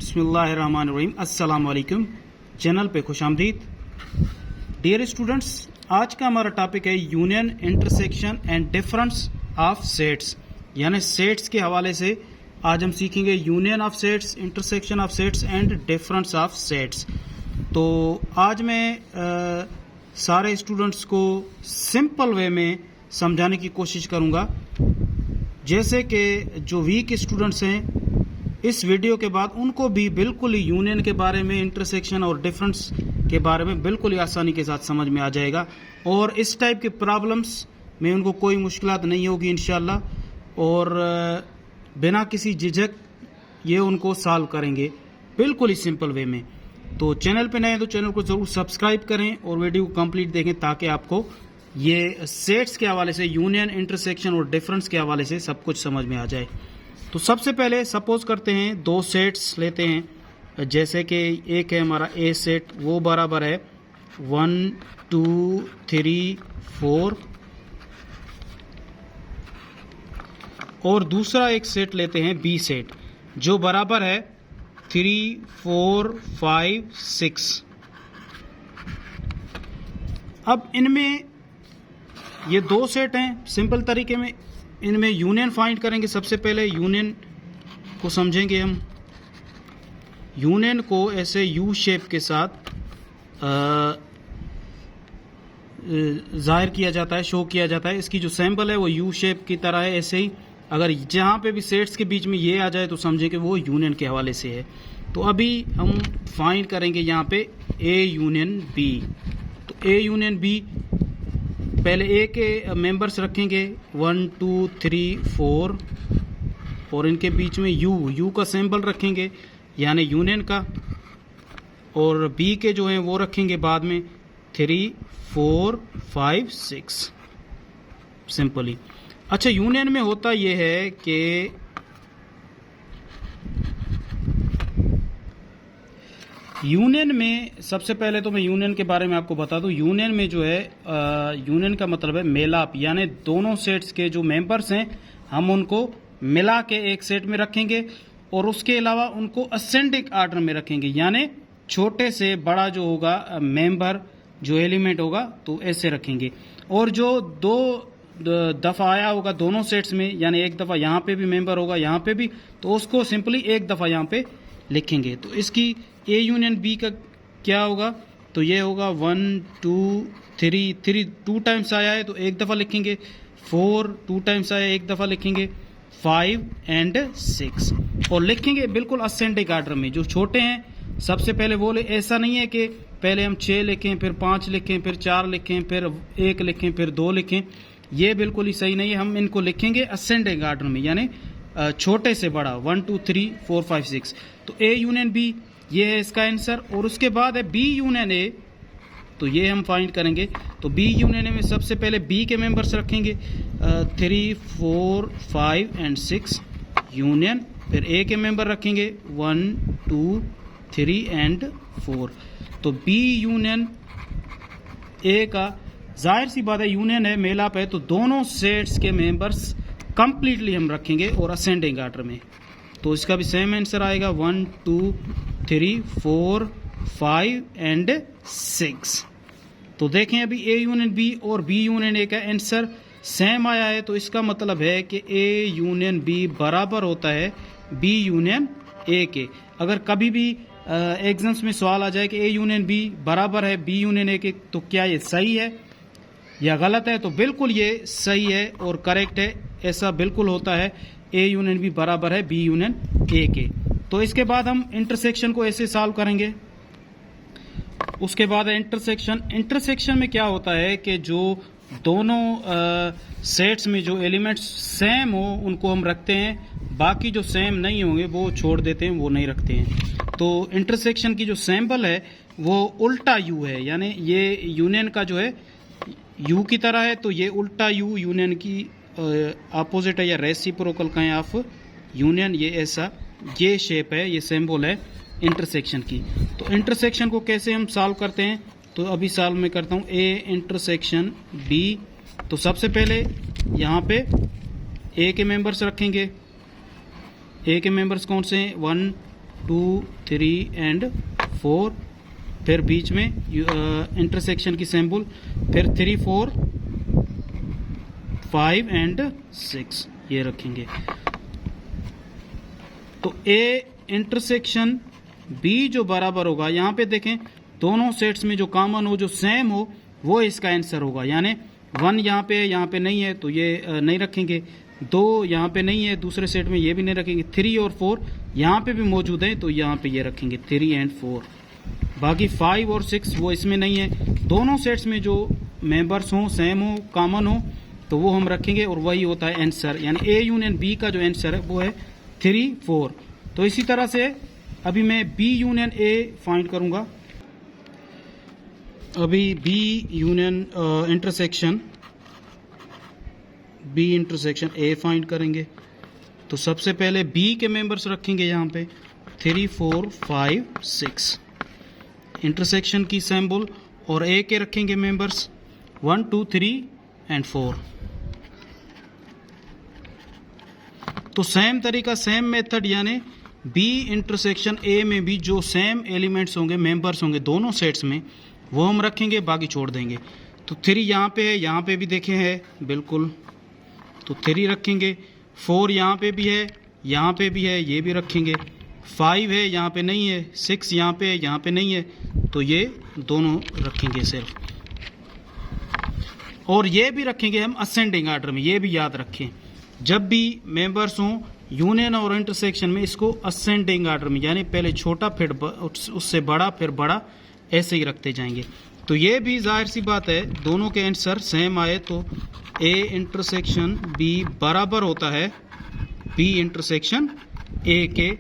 बिस्मिल्लाहिर्रहमानिर्रहीम। अस्सलाम वालेकुम। चैनल पे खुशामदीद। डियर स्टूडेंट्स, आज का हमारा टॉपिक है union, intersection and difference of sets. यानी सेट्स के हवाले से आज हम सीखेंगे union of sets, intersection of sets and difference of sets. तो आज मैं सारे स्टूडेंट्स को सिंपल वे में समझाने की कोशिश करूँगा, जैसे कि जो वीक स्टूडेंट्स हैं इस वीडियो के बाद उनको भी बिल्कुल ही यूनियन के बारे में, इंटरसेक्शन और डिफरेंस के बारे में बिल्कुल ही आसानी के साथ समझ में आ जाएगा और इस टाइप के प्रॉब्लम्स में उनको कोई मुश्किलात नहीं होगी इंशाल्लाह। और बिना किसी झिझक ये उनको सॉल्व करेंगे बिल्कुल ही सिंपल वे में। तो चैनल पे नए हैं तो चैनल को ज़रूर सब्सक्राइब करें और वीडियो को कंप्लीट देखें ताकि आपको ये सेट्स के हवाले से, यूनियन, इंटरसेक्शन और डिफरेंस के हवाले से सब कुछ समझ में आ जाए। तो सबसे पहले सपोज करते हैं दो सेट्स लेते हैं, जैसे कि एक है हमारा ए सेट, वो बराबर है 1 2 3 4, और दूसरा एक सेट लेते हैं बी सेट जो बराबर है 3 4 5 6। अब इनमें ये दो सेट हैं, सिंपल तरीके में इनमें यूनियन फाइंड करेंगे। सबसे पहले यूनियन को समझेंगे हम। यूनियन को ऐसे यू शेप के साथ जाहिर किया जाता है, शो किया जाता है। इसकी जो सैंपल है वो यू शेप की तरह है। ऐसे ही अगर जहाँ पे भी सेट्स के बीच में ये आ जाए तो समझें कि वो यूनियन के हवाले से है। तो अभी हम फाइंड करेंगे यहाँ पे ए यूनियन बी। तो ए यूनियन बी, पहले ए के मेंबर्स रखेंगे 1 2 3 4 और इनके बीच में यू का सिंबल रखेंगे यानी यूनियन का, और बी के जो हैं वो रखेंगे बाद में 3 4 5 6, सिंपली। अच्छा, यूनियन में होता ये है कि यूनियन में सबसे पहले तो मैं यूनियन के बारे में आपको बता दूं। यूनियन में जो है यूनियन का मतलब है मेलाप, यानी दोनों सेट्स के जो मेंबर्स हैं हम उनको मिला के एक सेट में रखेंगे और उसके अलावा उनको असेंडिंग आर्डर में रखेंगे, यानी छोटे से बड़ा जो होगा मेंबर, जो एलिमेंट होगा तो ऐसे रखेंगे। और जो दो दफ़ा आया होगा दोनों सेट्स में, यानी एक दफ़ा यहाँ पे भी मेंबर होगा यहाँ पे भी, तो उसको सिंपली एक दफ़ा यहाँ पे लिखेंगे। तो इसकी ए यूनियन बी का क्या होगा, तो ये होगा 1 2 3 2 टाइम्स आया है तो एक दफ़ा लिखेंगे, 4 2 टाइम्स आया एक दफ़ा लिखेंगे, 5 एंड 6, और लिखेंगे बिल्कुल असेंडिंग आर्डर में। जो छोटे हैं सबसे पहले वो ऐसा नहीं है कि पहले हम 6 लिखें फिर 5 लिखें फिर 4 लिखें फिर 1 लिखें फिर 2 लिखें, ये बिल्कुल ही सही नहीं है। हम इनको लिखेंगे असेंडिंग आर्डर में, यानी छोटे से बड़ा 1 2 3 4 5 6। तो ए यूनियन बी ये है इसका आंसर। और उसके बाद है बी यूनियन ए, तो ये हम फाइंड करेंगे। तो बी यूनियन ए में सबसे पहले बी के मेंबर्स रखेंगे 3 4 5 एंड 6 यूनियन, फिर ए के मेंबर रखेंगे 1 2 3 एंड 4। तो बी यूनियन ए का जाहिर सी बात है यूनियन है, मेलाप है, तो दोनों सेट्स के मेंबर्स कंप्लीटली हम रखेंगे और असेंडिंग आर्डर में। तो इसका भी सेम आंसर आएगा 1 2 3 4 5 एंड 6। तो देखें अभी ए यूनियन बी और बी यूनियन ए का आंसर सेम आया है, तो इसका मतलब है कि ए यूनियन बी बराबर होता है बी यूनियन ए के। अगर कभी भी एग्जाम्स में सवाल आ जाए कि ए यूनियन बी बराबर है बी यूनियन ए के, तो क्या ये सही है या गलत है, तो बिल्कुल ये सही है और करेक्ट है। ऐसा बिल्कुल होता है, ए यूनियन बी बराबर है बी यूनियन ए के। तो इसके बाद हम इंटरसेक्शन को ऐसे सॉल्व करेंगे। उसके बाद है इंटरसेक्शन। इंटरसेक्शन में क्या होता है कि जो दोनों सेट्स में जो एलिमेंट्स सेम हो उनको हम रखते हैं, बाकी जो सेम नहीं होंगे वो छोड़ देते हैं, वो नहीं रखते हैं। तो इंटरसेक्शन की जो सैंपल है वो उल्टा यू है, यानी ये यूनियन का जो है यू की तरह है, तो ये उल्टा यू यूनियन की अपोजिट है या रेसिप्रोकल कहें आप यूनियन, ये ऐसा ये शेप है, ये सिंबल है इंटरसेक्शन की। तो इंटरसेक्शन को कैसे हम सॉल्व करते हैं, तो अभी सॉल्व मैं करता हूँ ए इंटरसेक्शन बी। तो सबसे पहले यहाँ पे ए के मेंबर्स रखेंगे। ए के मेंबर्स कौन से हैं, 1 2 3 एंड 4, फिर बीच में इंटरसेक्शन की सिंबल, फिर 3 4 5 एंड 6 ये रखेंगे। तो ए इंटरसेक्शन बी जो बराबर होगा, यहाँ पे देखें दोनों सेट्स में जो कॉमन हो, जो सेम हो, वो इसका आंसर होगा। यानी 1 यहाँ पे नहीं है तो ये नहीं रखेंगे, 2 यहाँ पे नहीं है दूसरे सेट में, ये भी नहीं रखेंगे, 3 और 4 यहाँ पे भी मौजूद है तो यहाँ पे ये रखेंगे 3 एंड 4। बाकी 5 और 6 वो इसमें नहीं है। दोनों सेट्स में जो मेंबर्स हों, सेम हो, कॉमन हो, तो वो हम रखेंगे और वही होता है आंसर। यानी ए यूनियन बी का जो आंसर है वो है 3 4। तो इसी तरह से अभी मैं बी यूनियन ए फाइंड करूंगा। अभी B union intersection A find करेंगे। तो सबसे पहले बी के मेंबर्स रखेंगे यहाँ पे 3 4 5 6 इंटरसेक्शन की सिंबल, और ए के रखेंगे मेंबर्स 1 2 3 एंड 4। तो सेम तरीका, सेम मेथड, यानी बी इंटरसेक्शन ए में भी जो सेम एलिमेंट्स होंगे, मेंबर्स होंगे दोनों सेट्स में, वो हम रखेंगे, बाकी छोड़ देंगे। तो 3 यहाँ पे है, यहाँ पे भी देखे है बिल्कुल, तो 3 रखेंगे। 4 यहाँ पे भी है, यहाँ पे भी है, ये भी रखेंगे। 5 है, यहाँ पे नहीं है। 6 यहाँ पे है, यहाँ पे नहीं है, तो ये दोनों रखेंगे सिर्फ। और ये भी रखेंगे हम असेंडिंग आर्डर में, ये भी याद रखें, जब भी मेंबर्स हों यूनियन और इंटरसेक्शन में, इसको असेंडिंग आर्डर में, यानी पहले छोटा फिर उससे बड़ा फिर बड़ा, ऐसे ही रखते जाएंगे। तो ये भी जाहिर सी बात है, दोनों के आंसर सेम आए तो ए इंटरसेक्शन बी बराबर होता है बी इंटरसेक्शन ए के।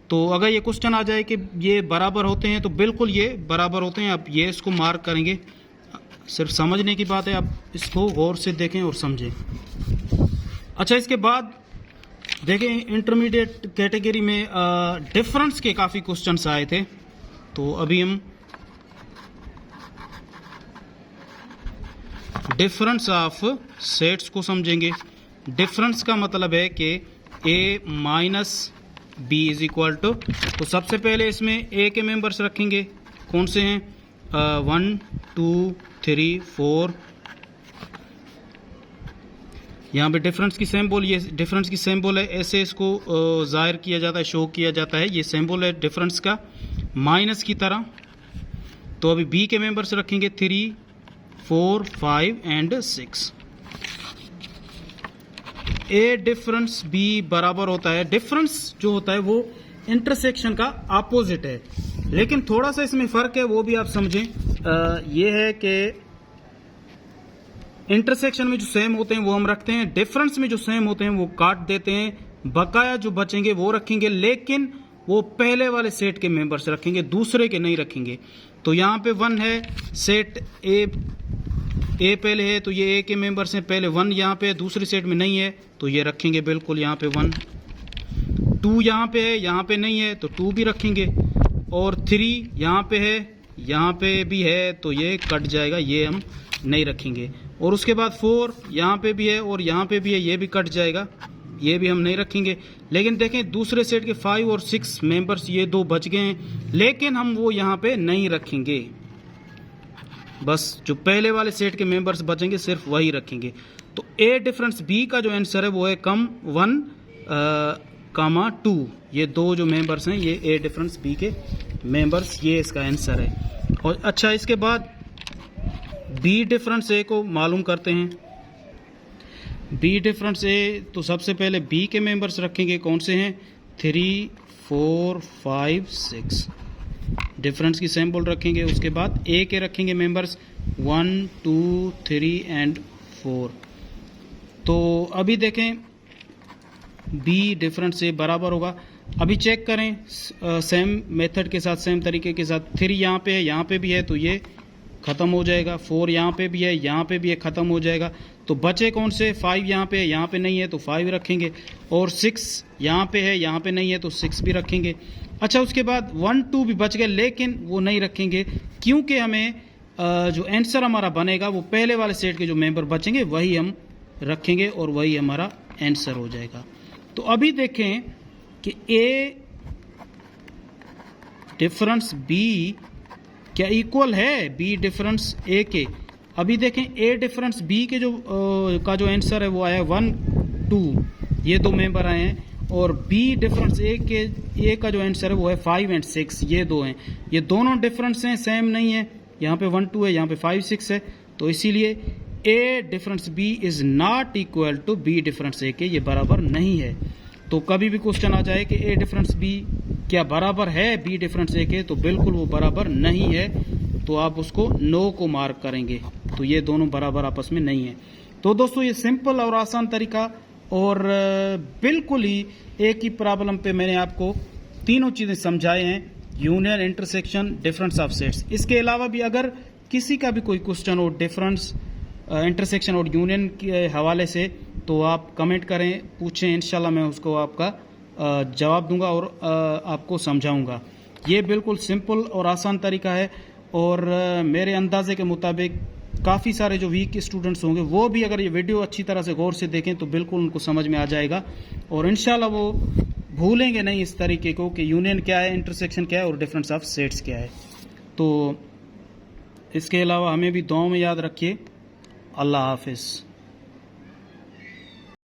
तो अगर ये क्वेश्चन आ जाए कि ये बराबर होते हैं, तो बिल्कुल ये बराबर होते हैं। आप ये इसको मार्क करेंगे, सिर्फ समझने की बात है, आप इसको गौर से देखें और समझें। अच्छा, इसके बाद देखें इंटरमीडिएट कैटेगरी में डिफरेंस के काफ़ी क्वेश्चंस आए थे। तो अभी हम डिफरेंस ऑफ सेट्स को समझेंगे। डिफरेंस का मतलब है कि A minus B is equal to, तो सबसे पहले इसमें ए के मेंबर्स रखेंगे, कौन से हैं, 1 2 3 4। यहाँ पे डिफरेंस की सिंबल, ये डिफरेंस की सिंबल है, ऐसे इसको जाहिर किया जाता है, शो किया जाता है, ये सिंबल है डिफरेंस का, माइनस की तरह। तो अभी बी के मेंबर्स रखेंगे 3 4 5 एंड 6। ए डिफरेंस बी बराबर होता है, डिफरेंस जो होता है वो इंटरसेक्शन का अपोजिट है, लेकिन थोड़ा सा इसमें फर्क है, वो भी आप समझें। ये है कि इंटरसेक्शन में जो सेम होते हैं वो हम रखते हैं, डिफरेंस में जो सेम होते हैं वो काट देते हैं, बकाया जो बचेंगे वो रखेंगे, लेकिन वो पहले वाले सेट के मेंबर्स रखेंगे, दूसरे के नहीं रखेंगे। तो यहाँ पे 1 है, सेट ए पहले है तो ये ए के मेंबर्स हैं, पहले 1 यहाँ पे है, दूसरे सेट में नहीं है तो ये रखेंगे बिल्कुल यहाँ पे 1। 2 यहाँ पे है, यहाँ पे नहीं है तो 2 भी रखेंगे, और 3 यहाँ पे है, यहाँ पे भी है तो ये कट जाएगा, ये हम नहीं रखेंगे। और उसके बाद 4 यहाँ पे भी है और यहाँ पे भी है, ये भी कट जाएगा, ये भी हम नहीं रखेंगे। लेकिन देखें दूसरे सेट के 5 और 6 मेंबर्स, ये 2 बच गए हैं, लेकिन हम वो यहाँ पे नहीं रखेंगे, बस जो पहले वाले सेट के मेंबर्स बचेंगे सिर्फ वही रखेंगे। तो ए डिफरेंस बी का जो आंसर है वो है कम 1, 2, ये 2 जो मेंबर्स हैं ये ए डिफरेंस बी के मेंबर्स, ये इसका आंसर है। और अच्छा, इसके बाद बी डिफरेंस ए को मालूम करते हैं। बी डिफरेंस ए, तो सबसे पहले बी के मेंबर्स रखेंगे, कौन से हैं, 3 4 5 6 डिफरेंस की सिंबल रखेंगे। उसके बाद ए के रखेंगे मेंबर्स 1 2 3 एंड 4। तो अभी देखें बी डिफरेंस ए बराबर होगा, अभी चेक करें सेम मेथड के साथ, सेम तरीके के साथ। 3 यहाँ पे है, यहाँ पे भी है तो ये ख़त्म हो जाएगा, 4 यहाँ पे भी है, यहाँ पे भी है, ख़त्म हो जाएगा। तो बचे कौन से, 5 यहाँ पे है, यहाँ पे नहीं है तो 5 रखेंगे, और 6 यहाँ पे है, यहाँ पे नहीं है तो 6 भी रखेंगे। अच्छा, उसके बाद 1 2 भी बच गए, लेकिन वो नहीं रखेंगे, क्योंकि हमें जो आंसर हमारा बनेगा वो पहले वाले सेट के जो मेंबर बचेंगे वही हम रखेंगे और वही हमारा आंसर हो जाएगा। तो अभी देखें कि ए डिफरेंस बी क्या इक्वल है बी डिफरेंस ए के। अभी देखें ए डिफरेंस बी के जो आंसर है वो आया 1 2, ये दो मेंबर आए हैं, और बी डिफरेंस ए का जो आंसर है वो है 5 और 6, ये दो हैं। ये दोनों डिफरेंस हैं, सेम नहीं है, यहाँ पे 1 2 है, यहाँ पे 5 6 है, तो इसीलिए A difference B is not equal to B difference A के, ये बराबर नहीं है। तो कभी भी क्वेश्चन आ जाए कि ए डिफरेंस बी क्या बराबर है बी डिफरेंस ए के, तो बिल्कुल वो बराबर नहीं है, तो आप उसको नो को मार्क करेंगे। तो ये दोनों बराबर आपस में नहीं है। तो दोस्तों ये सिंपल और आसान तरीका और बिल्कुल ही एक ही प्रॉब्लम पे मैंने आपको तीनों चीजें समझाए हैं, union, intersection, difference of sets. इसके अलावा भी अगर किसी का भी कोई क्वेश्चन हो डिफरेंस, इंटरसेक्शन और यूनियन के हवाले से, तो आप कमेंट करें, पूछें, इंशाल्लाह मैं उसको आपका जवाब दूंगा और आपको समझाऊंगा। ये बिल्कुल सिंपल और आसान तरीका है, और मेरे अंदाजे के मुताबिक काफ़ी सारे जो वीक स्टूडेंट्स होंगे वो भी अगर ये वीडियो अच्छी तरह से गौर से देखें तो बिल्कुल उनको समझ में आ जाएगा, और इंशाल्लाह वो भूलेंगे नहीं इस तरीके को कि यूनियन क्या है, इंटरसेक्शन क्या है और डिफरेंस ऑफ सेट्स क्या है। तो इसके अलावा हमें भी दुआओं में याद रखिए। अल्लाह हाफिज़।